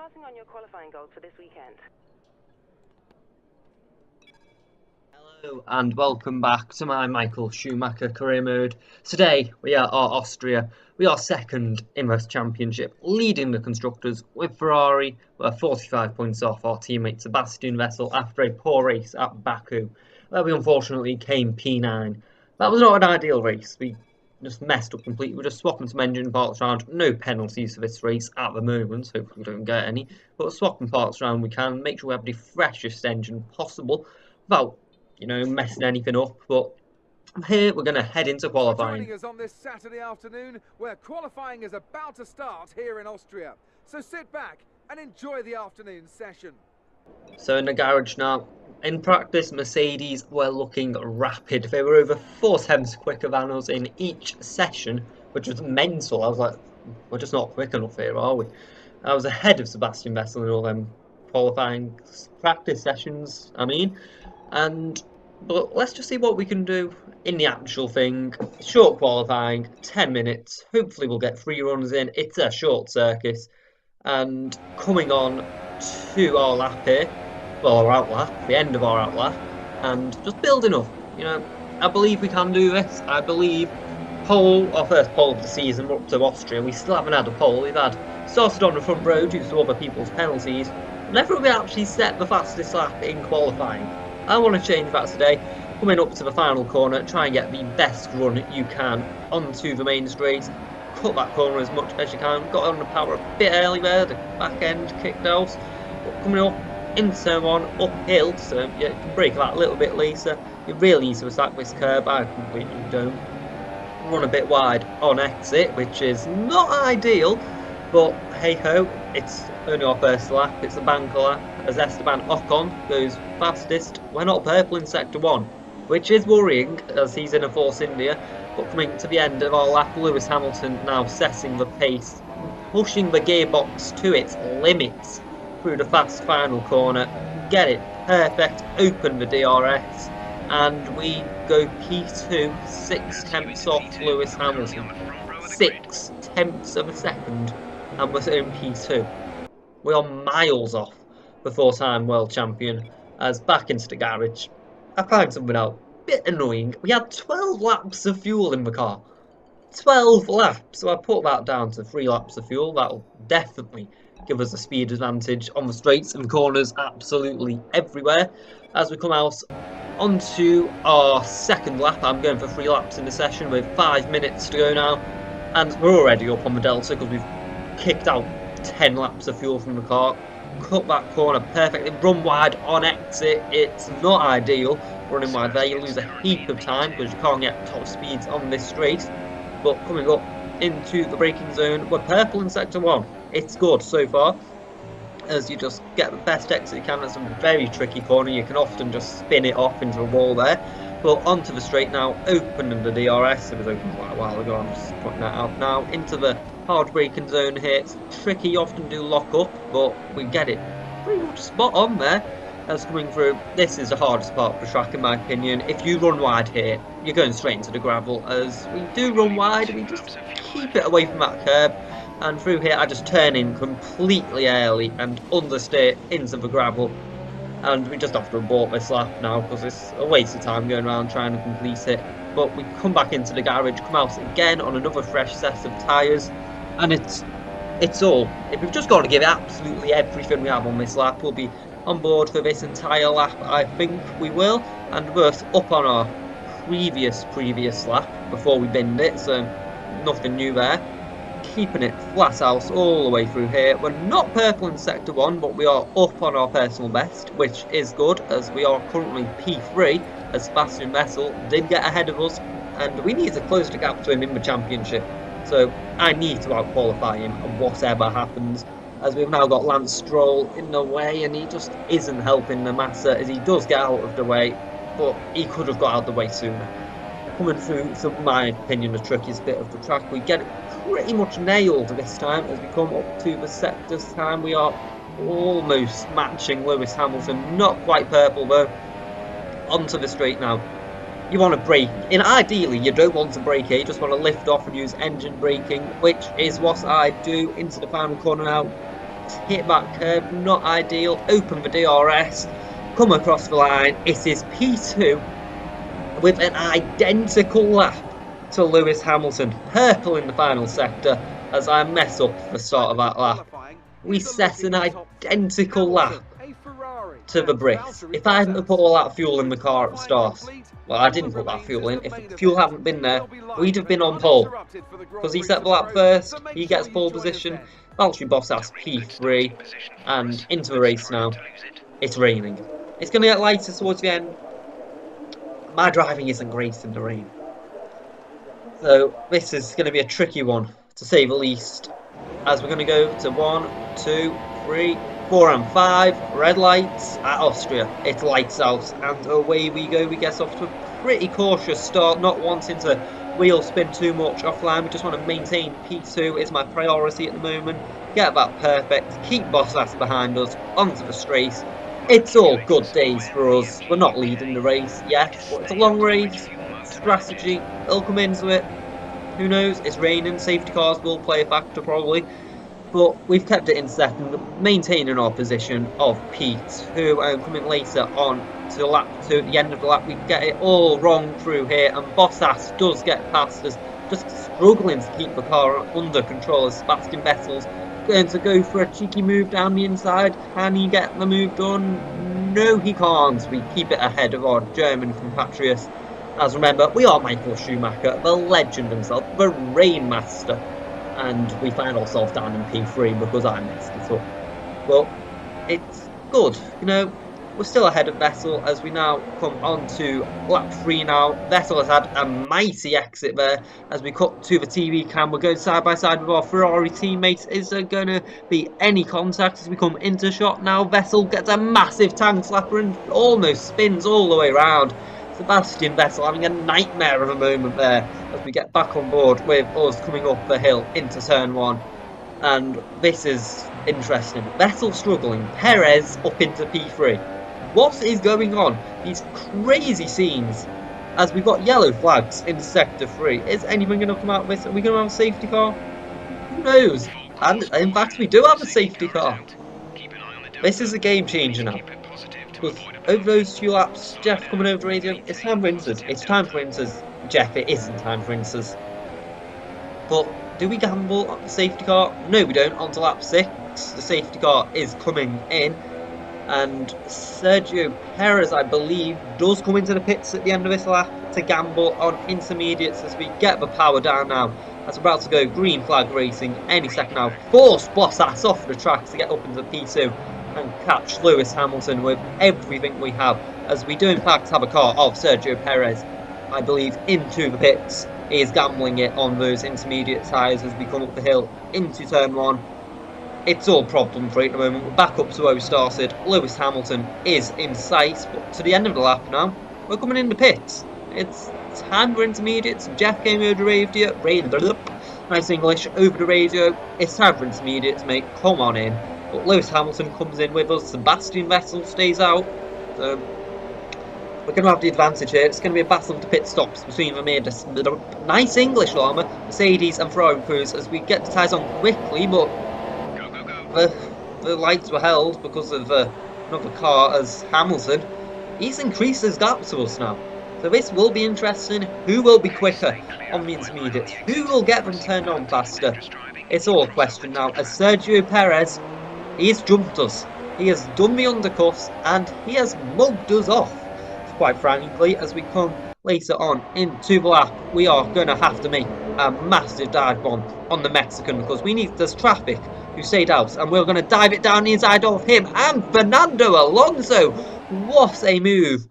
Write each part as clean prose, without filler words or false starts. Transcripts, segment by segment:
Passing on your qualifying goals for this weekend. Hello and welcome back to my Michael Schumacher career mode. Today we are at Austria. We are second in the championship, leading the constructors with Ferrari. We're 45 points off our teammate Sebastian Vettel after a poor race at Baku, where we unfortunately came P9. That was not an ideal race. We just messed up completely. We're just swapping some engine parts around. No penalties for this race at the moment. Hopefully we don't get any. But swapping parts around we can. Make sure we have the freshest engine possible without messing anything up. But here we're going to head into qualifying. Joining us on this Saturday afternoon, where qualifying is about to start here in Austria. So sit back and enjoy the afternoon session. So in the garage now, in practice, Mercedes were looking rapid. They were over 4 tenths quicker than us in each session, which was mental. I was like, we're just not quick enough here, are we? I was ahead of Sebastian Vettel in all them qualifying practice sessions, but let's just see what we can do in the actual thing. Short qualifying, 10 minutes. Hopefully we'll get 3 runs in. It's a short circuit. And coming on to our lap here, well, our outlap, the end of our outlap, and just building up. I believe we can do this. I believe our first pole of the season, we're up to Austria. We still haven't had a pole. We've started on the front row due to other people's penalties. Never have we actually set the fastest lap in qualifying. I want to change that today. Coming up to the final corner, try and get the best run you can onto the main straight. Cut that corner as much as you can. Got on the power a bit early there, the back end kicked out. But coming up into turn one, uphill, so you can brake that a little bit later. You really need to attack this curb. I completely don't. Run a bit wide on exit, which is not ideal, but hey ho, it's only our first lap. It's a banker lap as Esteban Ocon goes fastest. We're not purple in sector 1, which is worrying as he's in a Force India. But coming to the end of our lap, Lewis Hamilton now setting the pace, pushing the gearbox to its limits through the fast final corner. Get it perfect, open the DRS, and we go P2, 6 tenths off Lewis Hamilton. 6 tenths of a second, and we're in P2. We are miles off the 4-time world champion. As back into the garage, I found something out a bit annoying. We had 12 laps of fuel in the car. 12 laps. So I put that down to 3 laps of fuel. That'll definitely give us a speed advantage on the straights and corners absolutely everywhere. As we come out onto our second lap, I'm going for 3 laps in the session with 5 minutes to go now. And we're already up on the Delta because we've kicked out 10 laps of fuel from the car. Cut that corner perfectly, run wide on exit. It's not ideal running wide there. You lose a heap of time because you can't get top speeds on this straight. But coming up into the braking zone, we're purple in sector 1. It's good so far, as you just get the best exit you can. It's a very tricky corner. You can often just spin it off into a wall there. But onto the straight now, opening the DRS. It was open quite a while ago. I'm just putting that out now. Into the hard braking zone here. It's tricky. You often do lock up, but we get it pretty much spot on there. As coming through, this is the hardest part of the track in my opinion. If you run wide here, you're going straight into the gravel. As we do run wide, we just keep it away from that curb. And through here, I just turn in completely early and understeer into the gravel. And we just have to abort this lap now because it's a waste of time going around trying to complete it. But we come back into the garage, come out again on another fresh set of tyres, and it's all. If we've just got to give it absolutely everything we have on this lap, we'll be on board for this entire lap. I think we will, and we're up on our previous lap before we binned it, so nothing new there. Keeping it flat out all the way through here. We're not purple in sector 1, but we are up on our personal best, which is good as we are currently P3 as Sebastian Vettel did get ahead of us, and we need to close the gap to him in the championship. So I need to out-qualify him and whatever happens, as we've now got Lance Stroll in the way, and he just isn't helping the matter as he does get out of the way, but he could have got out of the way sooner. Coming through, so in my opinion, the trickiest bit of the track, we get it pretty much nailed this time. As we come up to the sectors time, we are almost matching Lewis Hamilton, not quite purple though. Onto the straight now. You want to brake, and ideally you don't want to brake here, you just want to lift off and use engine braking, which is what I do into the final corner now. hit that curb, not ideal. Open the DRS, come across the line. It is P2 with an identical lap to Lewis Hamilton. Purple in the final sector as I mess up the start of that lap. We set an identical lap to the Brits. If I hadn't put all that fuel in the car at the start, well, I didn't put that fuel in. If the fuel hadn't been there, we'd have been on pole. Because he set the lap first, he gets pole position. Valtteri Bottas P3, and into the race now. It's raining. It's going to get lighter towards the end. My driving isn't great in the rain. So this is going to be a tricky one, to say the least. As we're going to go to 1, 2, 3, 4 and 5 red lights at Austria. It lights out and away we go. We get off to a pretty cautious start, not wanting to wheel spin too much offline. We just want to maintain P2 is my priority at the moment. Get that perfect, keep Bottas behind us onto the straight. It's all good days for us. We're not leading the race yet, but it's a long race. Strategy, it'll come into it. Who knows? It's raining. Safety cars will play a factor probably. But we've kept it in second, maintaining our position of P2. And coming later on to lap 2, at the end of the lap, we get it all wrong through here. And Bottas does get past us, just struggling to keep the car under control as Sebastian Vettel's going to go for a cheeky move down the inside. Can he get the move done? No, he can't. We keep it ahead of our German compatriots. As remember, we are Michael Schumacher, the legend himself, the Rainmaster. And we find ourselves down in P3 because I messed it up. But it's good, you know. We're still ahead of Vettel as we now come on to lap 3 now. Vettel has had a mighty exit there as we cut to the TV cam. We're going side by side with our Ferrari teammates. Is there going to be any contact as we come into shot now? Vettel gets a massive tank slapper and almost spins all the way around. Sebastian Vettel having a nightmare of a moment there as we get back on board with us coming up the hill into turn 1. And this is interesting. Vettel struggling, Perez up into P3. What is going on? These crazy scenes as we've got yellow flags in sector 3. Is anyone going to come out of this? Are we going to have a safety car? Who knows? And in fact, we do have a safety car. This is a game changer now. Because over those few laps, Jeff coming over the radio, it's time for Inters. It's time for Inters. Jeff, it isn't time for Inters. But do we gamble on the safety car? No, we don't. On to lap 6. The safety car is coming in. And Sergio Perez, I believe, does come into the pits at the end of this lap to gamble on intermediates as we get the power down now. As we're about to go green flag racing any second now. Force Bottas off the track to get up into P2 and catch Lewis Hamilton with everything we have. As we do in fact have a car of Sergio Perez, I believe, into the pits. He is gambling it on those intermediate tyres as we come up the hill into turn 1. It's all problem free at the moment. We're back up to where we started. Lewis Hamilton is in sight, but to the end of the lap now, we're coming in the pits. It's time for intermediates. Jeff came over the radio. Nice English over the radio. It's time for intermediates, mate. Come on in. But Lewis Hamilton comes in with us. Sebastian Vettel stays out. So we're going to have the advantage here. It's going to be a battle of the pit stops between the nice English armour, Mercedes and Ferrari crews as we get the tyres on quickly, but the lights were held because of another car as Hamilton. He's increased his gap to us now. So this will be interesting. Who will be quicker on the intermediates? Who will get them turned on faster? It's all a question now as Sergio Perez, he has jumped us. He has done the undercuts and he has mugged us off. Quite frankly, as we come later on into the lap, we are going to have to make a massive dive bomb on the Mexican because we need this traffic who stayed out and we're going to dive it down the inside of him and Fernando Alonso. What a move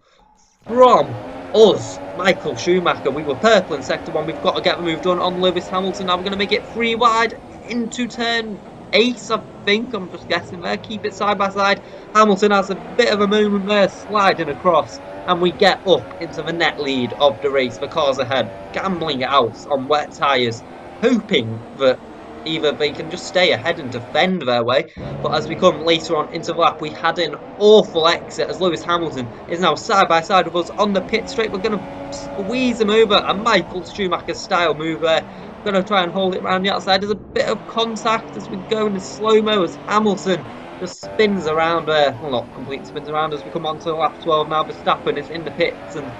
from us, Michael Schumacher. We were purple in sector 1. We've got to get the move done on Lewis Hamilton. Now we're going to make it 3 wide into turn 8, I think. I'm just guessing there. Keep it side by side. Hamilton has a bit of a moment there, sliding across. And we get up into the net lead of the race. The cars ahead, gambling it out on wet tyres, hoping that either they can just stay ahead and defend their way. But as we come later on into the lap, we had an awful exit as Lewis Hamilton is now side by side with us on the pit straight. We're going to squeeze him over, a Michael Schumacher style move there. Going to try and hold it around the outside. There's a bit of contact as we go into slow-mo as Hamilton just spins around, well, not completely spins around as we come on to lap 12 now. Verstappen is in the pits, and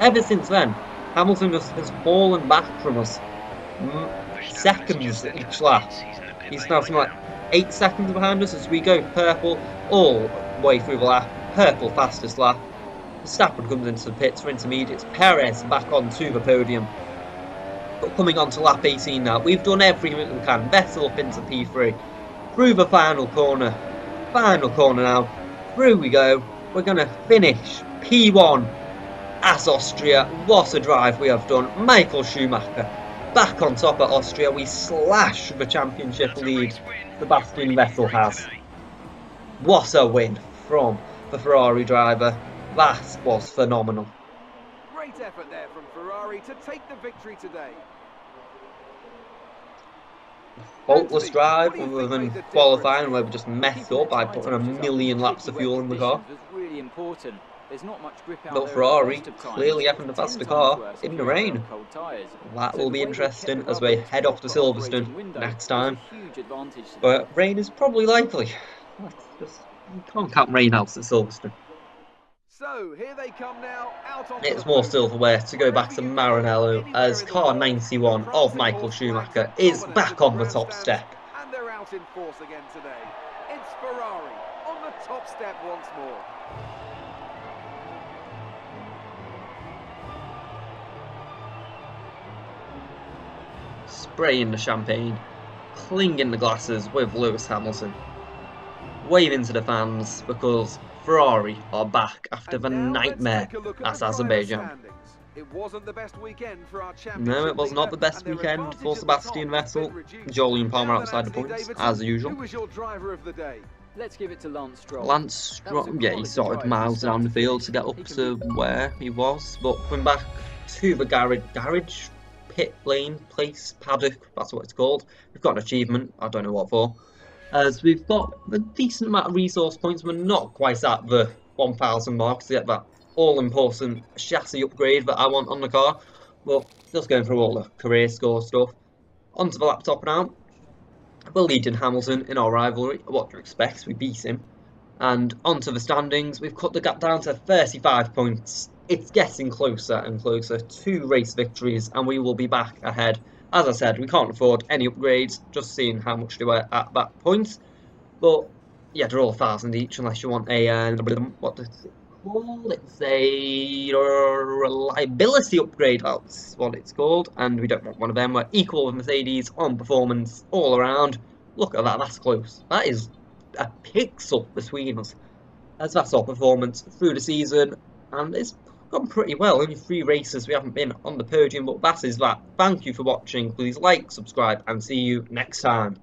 ever since then, Hamilton just has fallen back from us seconds each lap. He's now something like 8 seconds behind us as we go purple all the way through the lap. Purple fastest lap. Verstappen comes into the pits for intermediates. Perez back onto the podium. But coming on to lap 18 now, we've done everything we can. Vettel up into P3. Through the final corner. Final corner now. Through we go. We're going to finish P1 at Austria. What a drive we have done. Michael Schumacher back on top at Austria. We slash the championship lead Sebastian Vettel has. What a win from the Ferrari driver. That was phenomenal. Great effort there from Ferrari to take the victory today. Faultless drive other than qualifying where we just messed up by putting a million laps of fuel in the car. But Ferrari clearly having the faster car in the rain. That will be interesting as we head off to Silverstone next time. But rain is probably likely. You can't count rain out at Silverstone. So here they come now, out on It's more silverware to go back to Maranello as car 91 of Michael Schumacher is back on the top step. And they're out in force again today. It's Ferrari on the top step once more. Spraying the champagne, clinging the glasses with Lewis Hamilton, waving to the fans because Ferrari are back after the nightmare at Azerbaijan. It wasn't the best weekend for our No, it was not the best weekend for Sebastian Vettel. Jolyon Palmer outside the points, as usual. Who was your driver of the day? Let's give it to Lance Stroll. Lance Stroll, yeah, he started miles down the field to get up to where he was, but coming back to the garage, pit lane, place, paddock, that's what it's called. We've got an achievement, I don't know what for. As we've got a decent amount of resource points, we're not quite at the 1,000 mark to get that all-important chassis upgrade that I want on the car, but just going through all the career score stuff. Onto the laptop now. We're leading Hamilton in our rivalry. What do you expect? We beat him. And onto the standings. We've cut the gap down to 35 points. It's getting closer and closer. 2 race victories, and we will be back ahead. As I said, we can't afford any upgrades, just seeing how much they were at that point. But yeah, they're all 1,000 each, unless you want a what does it call? It's a reliability upgrade. That's what it's called, and we don't want one of them. We're equal with Mercedes on performance all around. Look at that, that's close. That is a pixel between us. As that's our performance through the season, and it's gone pretty well. Only 3 races we haven't been on the podium, but that is that. Thank you for watching. Please like, subscribe, and see you next time.